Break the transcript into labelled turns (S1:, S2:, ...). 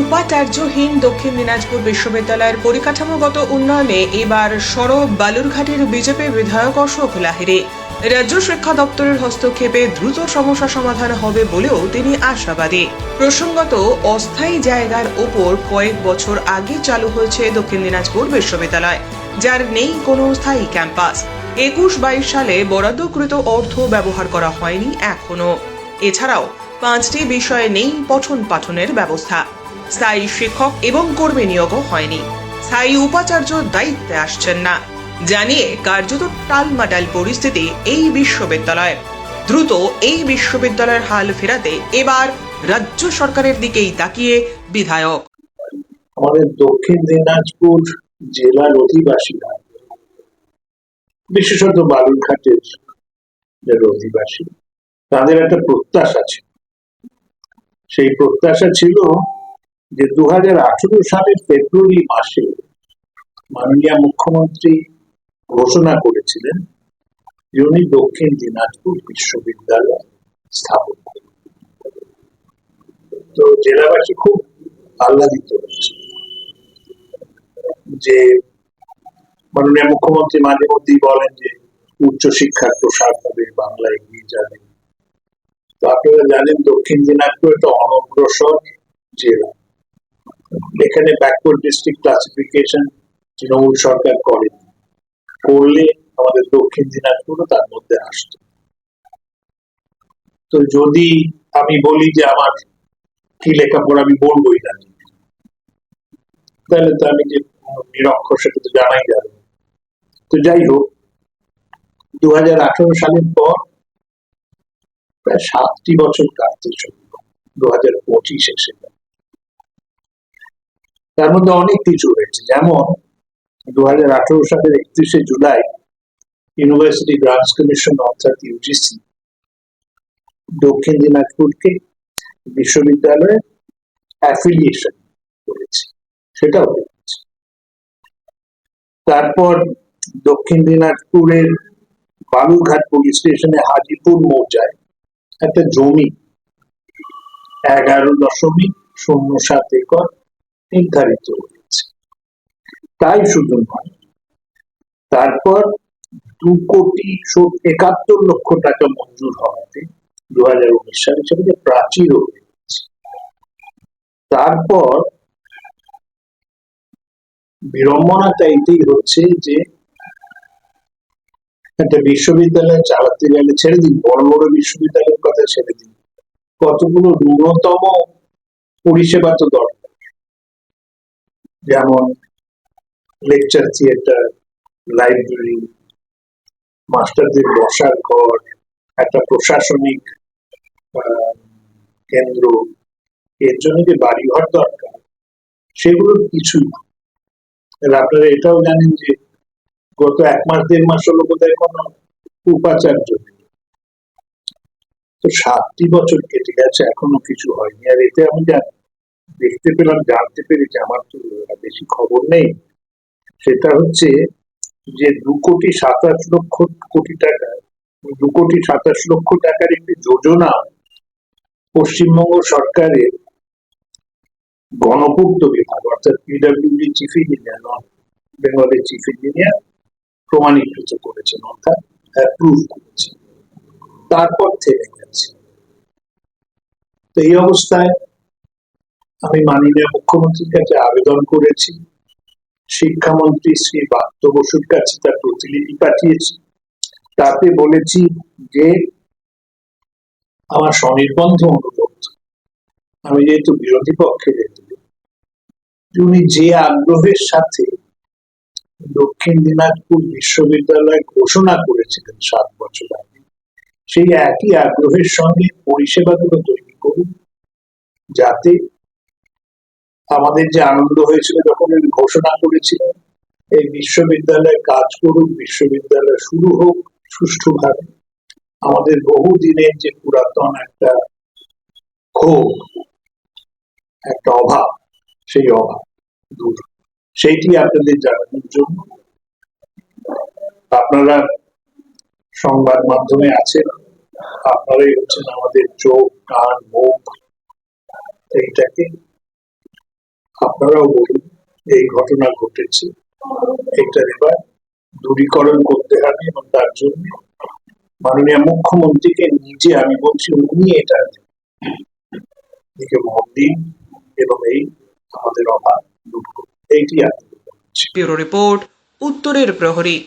S1: উপাচার্যহীন দক্ষিণ দিনাজপুর বিশ্ববিদ্যালয়ের পরিকাঠামোগত উন্নয়নে এবার সরব বালুরঘাটের বিজেপি বিধায়ক অশোক লাহিড়ী। রাজ্য শিক্ষা দপ্তরের হস্তক্ষেপে দ্রুত সমস্যা সমাধান হবে বলেও তিনি আশাবাদী। প্রসঙ্গত, অস্থায়ী জায়গার ওপর কয়েক বছর আগে চালু হয়েছে দক্ষিণ দিনাজপুর বিশ্ববিদ্যালয়, যার নেই কোনো স্থায়ী ক্যাম্পাস। 21-22 সালে বরাদ্দকৃত অর্থ ব্যবহার করা হয়নি এখনো। এছাড়াও 5টি বিষয়ে নেই পঠন পাঠনের ব্যবস্থা। স্থায়ী শিক্ষক এবং কর্মী নিয়োগও হয়নি। স্থায়ী উপাচার্য দায়িত্বে আসছেন না, জানিয়ে কার্যত টালমাটাল পরিস্থিতি এই বিশ্ববিদ্যালয়। দ্রুত এই বিশ্ববিদ্যালয়ের হাল ফেরাতে এবার রাজ্য সরকারের দিকেই তাকিয়ে বিধায়ক।
S2: আমাদের দক্ষিণ দিনাজপুর জেলার অধিবাসীরা, বিশেষত বালুরঘাটের যারা অধিবাসী, তাদের একটা প্রত্যাশা ছিল। সেই প্রত্যাশা ছিল যে 2018 সালের ফেব্রুয়ারি মাসে মাননীয় মুখ্যমন্ত্রী ঘোষণা করেছিলেন যে উনি দক্ষিণ দিনাজপুর বিশ্ববিদ্যালয় স্থাপন করবেন। তো জেলাবাসী খুব আহ্লাদিত হয়েছে যে মাননীয় মুখ্যমন্ত্রী মাঝে মধ্যেই বলেন যে উচ্চশিক্ষার প্রসার হবে, বাংলা এগিয়ে যাবে। তো আপনারা জানেন দক্ষিণ দিনাজপুর একটা অনগ্রসর জেলা। এখানে ব্যাকওয়ার্ড ডিস্ট্রিক্ট ক্লাসিফিকেশন তৃণমূল সরকার করলে আমাদের দক্ষিণ দিনাজপুরও তার মধ্যে আসছে। তো যদি আমি বলি যে আমার কি লেখাপড়া আমি বলবোই না, তাহলে তো আমি যে নিরক্ষর সেটা তো জানাই যাবে। তো যাই হোক, 2018 সালের পর প্রায় 7টি বছর কাটতে চলল, 2025 এসে গেল। তার মধ্যে অনেক কিছু হয়েছে, যেমন 2018 সালের 31শে জুলাই ইউনিভার্সিটি গ্রান্টস কমিশন অর্থাৎ ইউজিসি দক্ষিণ দিনাজপুরকে বিশ্ববিদ্যালয়ে অ্যাফিলিয়েশন করেছে, সেটাও হয়েছে। তারপর দক্ষিণ দিনাজপুরের বালুরঘাট পুলিশ স্টেশনে হাজিপুর মৌজায় একটা জমি 11.07 একর নির্ধারিত হয়েছে। তাই শুধু নয়, তারপর 2,71,00,000 টাকা মঞ্জুর হওয়াতে 2019 সালে সেখানে প্রাচীরও হয়েছে। তারপর বিড়ম্বনাটা এটাই হচ্ছে যে একটা বিশ্ববিদ্যালয় চালাতে গেলে, ছেড়ে দিন বড় বড় বিশ্ববিদ্যালয়ের কথা ছেড়ে দিন, কতগুলো ন্যূনতম পরিষেবা তো দরকার, যেমন লেকচার থিয়েটার, লাইব্রেরি, মাস্টারদের বসার ঘর, একটা প্রশাসনিক কেন্দ্র, এর জন্য যে বাড়িঘর দরকার সেগুলোর কিছুই। আপনারা এটাও জানেন যে গত 1 মাস 1.5 মাস হলো বোধহয় কোনো উপাচার্য নেই। তো 7টি বছর কেটে গেছে, এখনো কিছু হয়নি। আর এতে আমি দেখতে পেলাম, জানতে পেরেছি, আমার তো বেশি খবর নেই, সেটা হচ্ছে যে 2,27,00,000 টাকা, 2,27,00,000 টাকার একটি যোজনা পশ্চিমবঙ্গ সরকারের গণপূর্ত বিভাগ অর্থাৎ পিডব্লিউডি চিফ ইঞ্জিনিয়ার, বেঙ্গলের চিফ ইঞ্জিনিয়ার প্রমাণীকৃত করেছেন, অর্থাৎ অ্যাপ্রুভ করেছেন। তারপর থেমে গেছে। তো এই অবস্থায় আমি মাননীয় মুখ্যমন্ত্রীর কাছে আবেদন করেছি, শিক্ষামন্ত্রী শ্রী ব্রাত্য বসুর কাছে তার প্রতিলিপি পাঠিয়েছি। তাতে বলেছি যে আমার স্বনির্বন্ধ অনুরোধ, আমি যেহেতু বিরোধী পক্ষের উনি যে আগ্রহের সাথে দক্ষিণ দিনাজপুর বিশ্ববিদ্যালয় ঘোষণা করেছিলেন 7 বছর আগে, সেই একই আগ্রহের সঙ্গে পরিষেবাগুলো তৈরি করুন, যাতে আমাদের যে আনন্দ হয়েছিল যখন উনি ঘোষণা করেছিলেন এই বিশ্ববিদ্যালয় কাজ করুক, বিশ্ববিদ্যালয় শুরু হোক সুষ্ঠুভাবে। আমাদের বহুদিনের যে পুরাতন একটা ক্ষোভ, একটা অভাব, সেই অভাব দূর, সেইটি আপনাদের জানানোর জন্য। আপনারা সংবাদ মাধ্যমে আছেন, আপনারাই হচ্ছেন আমাদের চোখ, কান, মুখ। এইটাকে আপনারাও বলুন, এই ঘটনা ঘটেছে, এটার এবার দূরীকরণ করতে হবে এবং তার জন্য মাননীয় মুখ্যমন্ত্রীকে নিজে, আমি বলছি উনি এটা দিকে মত দিন এবং এই আমাদের অভাব দূর করুন, এইটি আমি বলছি।
S1: ব্যুরো রিপোর্ট, উত্তরের প্রহরী।